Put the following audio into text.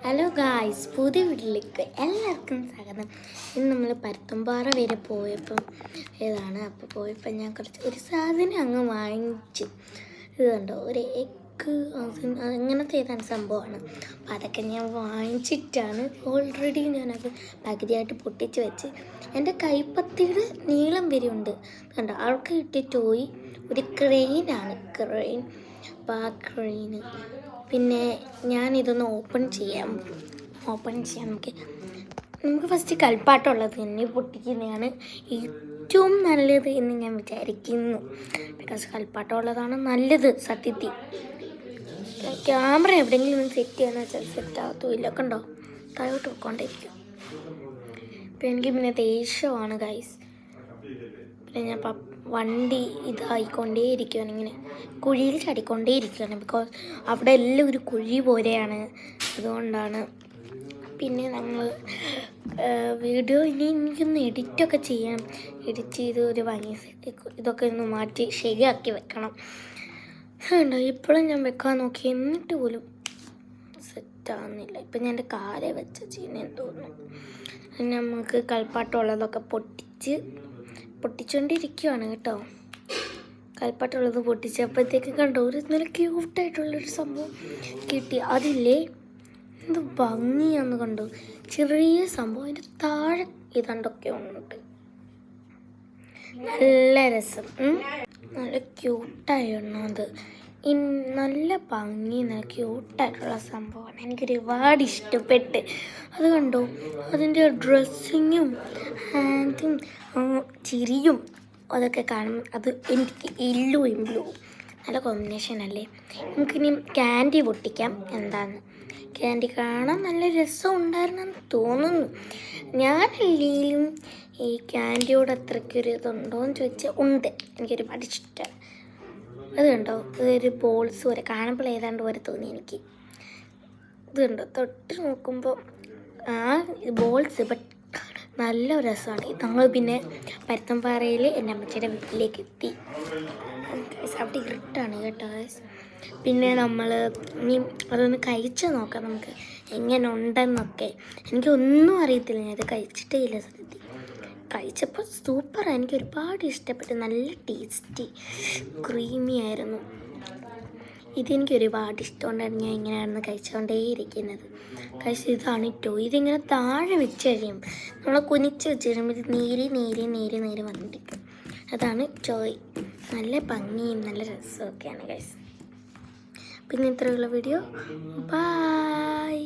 Hello guys, പുതിയ വീട്ടിലേക്ക് എല്ലാവർക്കും സ്വാഗതം. ഇന്ന് നമ്മൾ പരുത്തുംപാറ വരെ പോയപ്പോൾ പോയപ്പോൾ ഞാൻ ഒരു സാധനം അങ്ങ് വാങ്ങിച്ചു. ഇത് കണ്ടോ, ഒരു എഗ്ഗ് അങ്ങനത്തെ ഏതാണ് സംഭവമാണ്. അപ്പം അതൊക്കെ ഞാൻ വാങ്ങിച്ചിട്ടാണ് ഓൾറെഡി ഞാനത് പകുതിയായിട്ട് പൊട്ടിച്ച് വെച്ച്. എൻ്റെ കൈപ്പത്തിയുടെ നീളം വരെയുണ്ട്. കണ്ടോ, ആൾക്ക് കിട്ടിയ ടോയ് ഒരു ക്രെയിനാണ്. അപ്പോൾ ആ ക്രെയിന് പിന്നെ ഞാനിതൊന്ന് ഓപ്പൺ ചെയ്യാം. നമുക്ക് ഫസ്റ്റ് കളിപ്പാട്ടമുള്ളത് തന്നെ പൊട്ടിക്കുന്നതാണ് ഏറ്റവും നല്ലത് എന്ന് ഞാൻ വിചാരിക്കുന്നു. ബിക്കോസ് കളിപ്പാട്ടമുള്ളതാണ് നല്ലത് സത്യത്തിൽ. ക്യാമറ എവിടെയെങ്കിലും ഒന്ന് സെറ്റ് ചെയ്യാന്ന് വെച്ചാൽ സെറ്റ് ആകത്തുമില്ല. കണ്ടോ, താഴോട്ട് വെക്കൊണ്ടിരിക്കും. ഇപ്പം എനിക്ക് പിന്നെ ദേഷ്യമാണ് ഗൈസ്. പിന്നെ ഞാൻ വണ്ടി ഇതായിക്കൊണ്ടേയിരിക്കുകയാണ്, ഇങ്ങനെ കുഴിയിൽ ചാടിക്കൊണ്ടേയിരിക്കുകയാണ്. ബിക്കോസ് അവിടെ എല്ലാം ഒരു കുഴി പോലെയാണ്, അതുകൊണ്ടാണ്. പിന്നെ ഞങ്ങൾ വീഡിയോ ഇനി എനിക്കൊന്ന് എഡിറ്റൊക്കെ ചെയ്യണം. എഡിറ്റ് ചെയ്ത് ഒരു ഭംഗി ഇതൊക്കെ ഒന്ന് മാറ്റി ശരിയാക്കി വെക്കണം. ഉണ്ടോ, ഇപ്പോഴും ഞാൻ വെക്കാൻ നോക്കി, എന്നിട്ട് പോലും സെറ്റാകുന്നില്ല. ഇപ്പം ഞാൻ എൻ്റെ കാലെ വെച്ച ചെയ്യുന്നതെന്ന് തോന്നുന്നു. നമുക്ക് കളിപ്പാട്ടമുള്ളതൊക്കെ പൊട്ടിച്ചുകൊണ്ടിരിക്കുകയാണ് കേട്ടോ. കളിപ്പാട്ടമുള്ളത് പൊട്ടിച്ചപ്പോഴത്തേക്ക് കണ്ടോ, ഒരു നല്ല ക്യൂട്ടായിട്ടുള്ളൊരു സംഭവം കിട്ടി. അതില്ലേ, എന്ത് ഭംഗിയാന്ന് കണ്ടോ, ചെറിയ സംഭവം. അതിൻ്റെ താഴെ ഇതണ്ടൊക്കെ ഉണ്ട്. നല്ല രസം, നല്ല ക്യൂട്ടായിരുന്നു അത്. നല്ല ഭംഗി, നല്ല ക്യൂട്ടായിട്ടുള്ള സംഭവമാണ്. എനിക്കൊരുപാട് ഇഷ്ടപ്പെട്ട്. അത് കണ്ടോ, അതിൻ്റെ ഡ്രസ്സിങ്ങും ഹാൻഡും ചിരിയും അതൊക്കെ കാണും. അത് എനിക്ക് യെല്ലോയും ബ്ലൂ നല്ല കോമ്പിനേഷൻ അല്ലേ. നമുക്കിനി ക്യാൻഡി പൊട്ടിക്കാം. എന്താന്ന് ക്യാൻഡി കാണാൻ നല്ല രസം ഉണ്ടായിരുന്നെന്ന് തോന്നുന്നു. ഞാനല്ലെങ്കിലും ഈ ക്യാൻഡിയോട് അത്രയ്ക്കൊരു ഇതുണ്ടോയെന്ന് ചോദിച്ചാൽ ഉണ്ട്. എനിക്കൊരുപാട് ഇഷ്ടമാണ്. അത് കണ്ടോ, ഇതൊരു ബോൾസ് പോലെ കാണുമ്പോൾ ഏതാണ്ട് പോലെ തോന്നി എനിക്ക്. ഇത് കണ്ടോ, തൊട്ട് നോക്കുമ്പോൾ ആ ബോൾസ് ബട്ട് നല്ല രസമാണ്. നമ്മൾ പിന്നെ പരുത്തുംപാറയിൽ എൻ്റെ അമ്മച്ചിയുടെ വീട്ടിലേക്ക് എത്തി. അവിടെ ഇരുട്ടാണ് കേട്ടോ. പിന്നെ നമ്മൾ ഇനി അതൊന്ന് കഴിച്ച് നോക്കാം നമുക്ക് എങ്ങനെ ഉണ്ടെന്നൊക്കെ. എനിക്കൊന്നും അറിയത്തില്ല, ഞാനത് കഴിച്ചിട്ടേ ഇല്ല സത്യത്തിൽ. കഴിച്ചപ്പോൾ സൂപ്പറാണ്, എനിക്ക് ഒരുപാട് ഇഷ്ടപ്പെട്ടു. നല്ല ടേസ്റ്റി ക്രീമി ആയിരുന്നു. ഇതെനിക്ക് ഒരുപാട് ഇഷ്ടമുണ്ടായിരുന്നു. ഞാൻ ഇങ്ങനെയായിരുന്നു കഴിച്ചുകൊണ്ടേയിരിക്കുന്നത്. കഴിച്ച് ഇതാണ് ടോയ്. ഇതിങ്ങനെ താഴെ വെച്ച് കഴിയും, നമ്മൾ കുനിച്ച് വെച്ച് കഴിയുമ്പോൾ ഇത് നീരി വന്നിരിക്കും. അതാണ് ടോയ്. നല്ല ഭംഗിയും നല്ല രസമൊക്കെയാണ് ഗൈസ്. പിന്നെ ഇത്രയുള്ള വീഡിയോ. ബൈ.